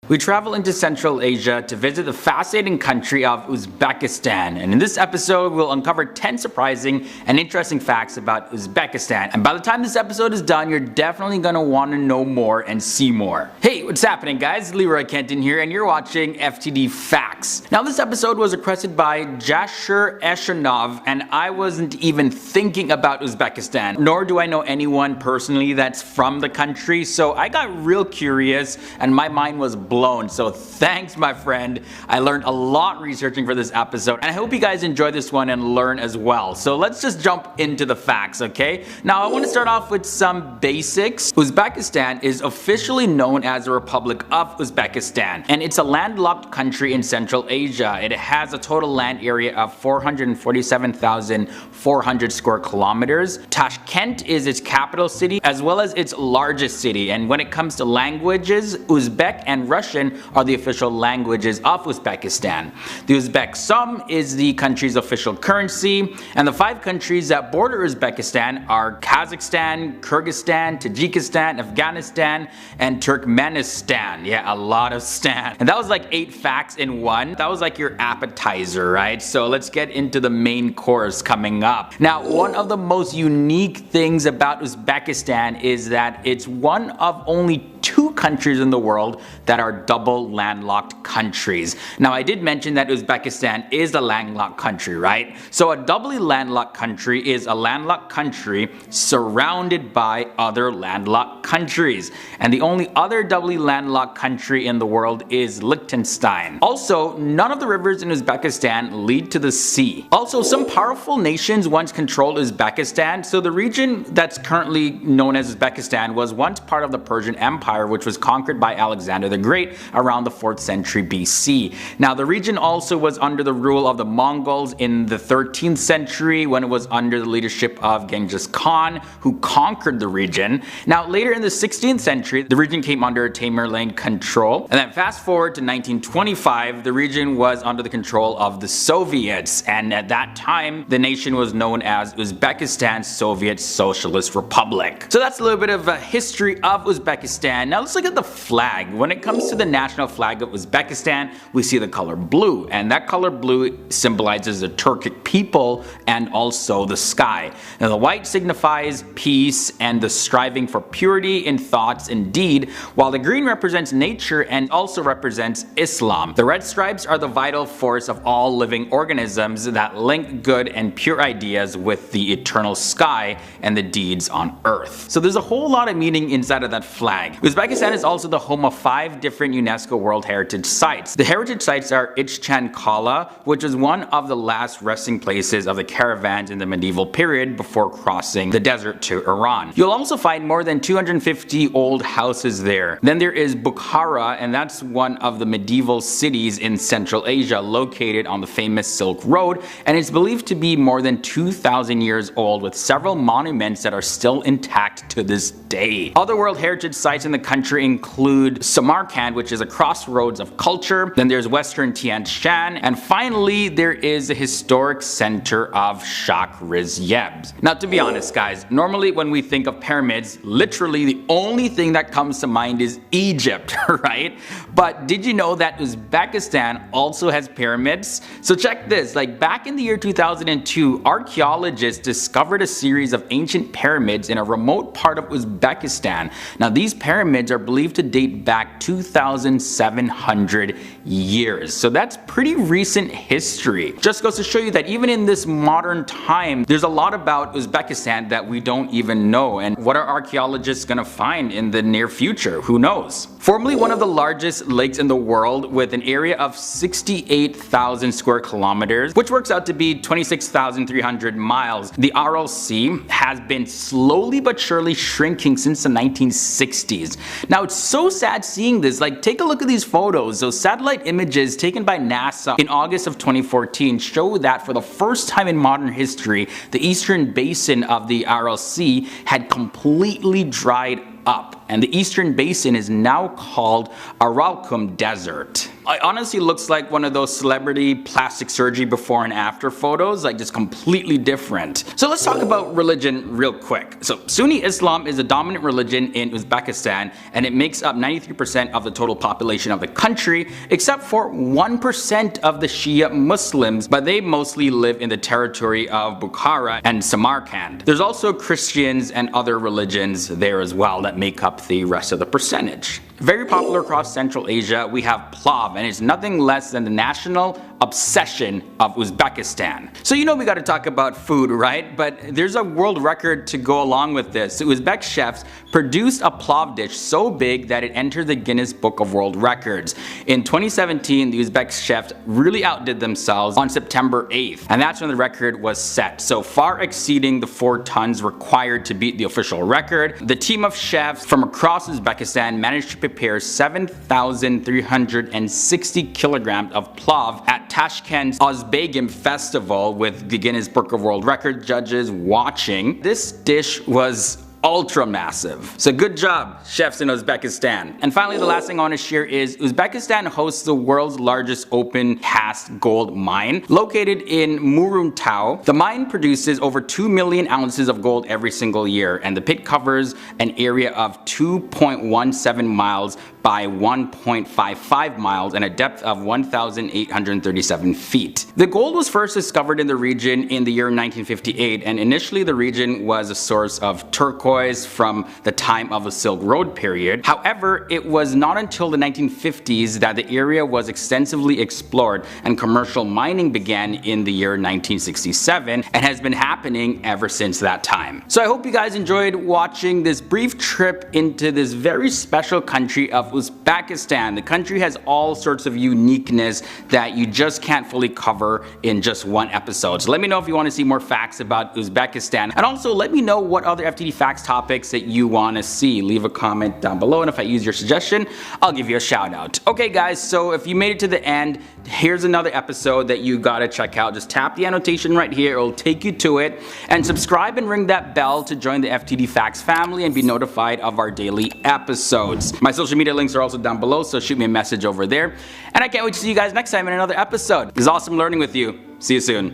We travel into Central Asia to visit the fascinating country of Uzbekistan, and in this episode we'll uncover 10 surprising and interesting facts about Uzbekistan. And by the time this episode is done, you're definitely gonna want to know more and see more. Hey, what's happening guys? Leroy Kenton here, and you're watching FTD Facts. Now this episode was requested by Jasher Eshanov, and I wasn't even thinking about Uzbekistan, nor do I know anyone personally that's from the country, so I got real curious and my mind was blown. So thanks my friend. I learned a lot researching for this episode, and I hope you guys enjoy this one and learn as well. So let's just jump into the facts, okay? Now I want to start off with some basics. Uzbekistan is officially known as the Republic of Uzbekistan, and it's a landlocked country in Central Asia. It has a total land area of 447,400 square kilometers. Tashkent is its capital city as well as its largest city, and when it comes to languages, Uzbek and Russian are the official languages of Uzbekistan. The Uzbek Som is the country's official currency, and the 5 countries that border Uzbekistan are Kazakhstan, Kyrgyzstan, Tajikistan, Afghanistan, and Turkmenistan. Yeah, a lot of stan. And that was like 8 facts in one. That was like your appetizer, right? So let's get into the main course coming up. Now, one of the most unique things about Uzbekistan is that it's one of only 2 countries in the world that are double landlocked countries. Now I did mention that Uzbekistan is a landlocked country, right? So a doubly landlocked country is a landlocked country surrounded by other landlocked countries. And the only other doubly landlocked country in the world is Liechtenstein. Also, none of the rivers in Uzbekistan lead to the sea. Also, some powerful nations once controlled Uzbekistan, so the region that's currently known as Uzbekistan was once part of the Persian Empire, which was conquered by Alexander the Great around the 4th century BC. Now the region also was under the rule of the Mongols in the 13th century when it was under the leadership of Genghis Khan, who conquered the region. Now later in the 16th century, the region came under Tamerlane control, and then fast forward to 1925, the region was under the control of the Soviets, and at that time the nation was known as Uzbekistan Soviet Socialist Republic. So that's a little bit of a history of Uzbekistan. Now let's look at the flag. When it comes to the national flag of Uzbekistan, we see the color blue, and that color blue symbolizes the Turkic people and also the sky. Now the white signifies peace and the striving for purity in thoughts and deed, while the green represents nature and also represents Islam. The red stripes are the vital force of all living organisms that link good and pure ideas with the eternal sky and the deeds on earth. So there's a whole lot of meaning inside of that flag. Uzbekistan is also the home of 5 different UNESCO World Heritage Sites. The heritage sites are Ichchan Kala, which is one of the last resting places of the caravans in the medieval period before crossing the desert to Iran. You'll also find more than 250 old houses there. Then there is Bukhara, and that's one of the medieval cities in Central Asia located on the famous Silk Road, and it's believed to be more than 2,000 years old with several monuments that are still intact to this day. Other World Heritage Sites in the country include Samarkand, which is a crossroads of culture. Then there's Western Tian Shan, and finally there is the historic center of Shakh-Rizyev. Now to be honest guys, normally when we think of pyramids, literally the only thing that comes to mind is Egypt, right? But did you know that Uzbekistan also has pyramids? So check this, like back in the year 2002, archaeologists discovered a series of ancient pyramids in a remote part of Uzbekistan. Now these pyramids are believed to date back 2,700 years. So that's pretty recent history. Just goes to show you that even in this modern time, there's a lot about Uzbekistan that we don't even know. And what are archaeologists gonna find in the near future? Who knows? Formerly one of the largest lakes in the world with an area of 68,000 square kilometers, which works out to be 26,300 miles, the Aral Sea has been slowly but surely shrinking since the 1960s. Now it's so sad seeing this, like take a look at these photos. Those satellite images taken by NASA in August of 2014 show that for the first time in modern history, the eastern basin of the Aral Sea had completely dried up, and the eastern basin is now called Aralkum Desert. It honestly looks like one of those celebrity plastic surgery before and after photos, like just completely different. So let's talk about religion real quick. So Sunni Islam is the dominant religion in Uzbekistan, and it makes up 93% of the total population of the country, except for 1% of the Shia Muslims, but they mostly live in the territory of Bukhara and Samarkand. There's also Christians and other religions there as well that make up the rest of the percentage. Very popular across Central Asia, we have plow, and it's nothing less than the national obsession of Uzbekistan. So you know we gotta talk about food, right? But there's a world record to go along with this. Uzbek chefs produced a plow dish so big that it entered the Guinness Book of World Records. In 2017, the Uzbek chefs really outdid themselves on September 8th, and that's when the record was set, so far exceeding the 4 tons required to beat the official record. The team of chefs from across Uzbekistan managed to prepare 7,360 kilograms of plow at Tashkent's Ozbegim festival with the Guinness Book of World Records judges watching. This dish was ultra massive. So good job, chefs in Uzbekistan. And finally, the last thing I want to share is Uzbekistan hosts the world's largest open cast gold mine located in Muruntau. The mine produces over 2 million ounces of gold every single year, and the pit covers an area of 2.17 miles by 1.55 miles and a depth of 1,837 feet. The gold was first discovered in the region in the year 1958, and initially the region was a source of turquoise from the time of the Silk Road period. However, it was not until the 1950s that the area was extensively explored and commercial mining began in the year 1967 and has been happening ever since that time. So I hope you guys enjoyed watching this brief trip into this very special country of Uzbekistan. The country has all sorts of uniqueness that you just can't fully cover in just one episode. So let me know if you want to see more facts about Uzbekistan, and also let me know what other FTD Facts topics that you want to see. Leave a comment down below, and if I use your suggestion, I'll give you a shout out. Okay guys, so if you made it to the end, here's another episode that you gotta check out. Just tap the annotation right here, it'll take you to it, and subscribe and ring that bell to join the FTD Facts family and be notified of our daily episodes. My social media links are also down below, so shoot me a message over there, and I can't wait to see you guys next time in another episode. It was awesome learning with you. See you soon.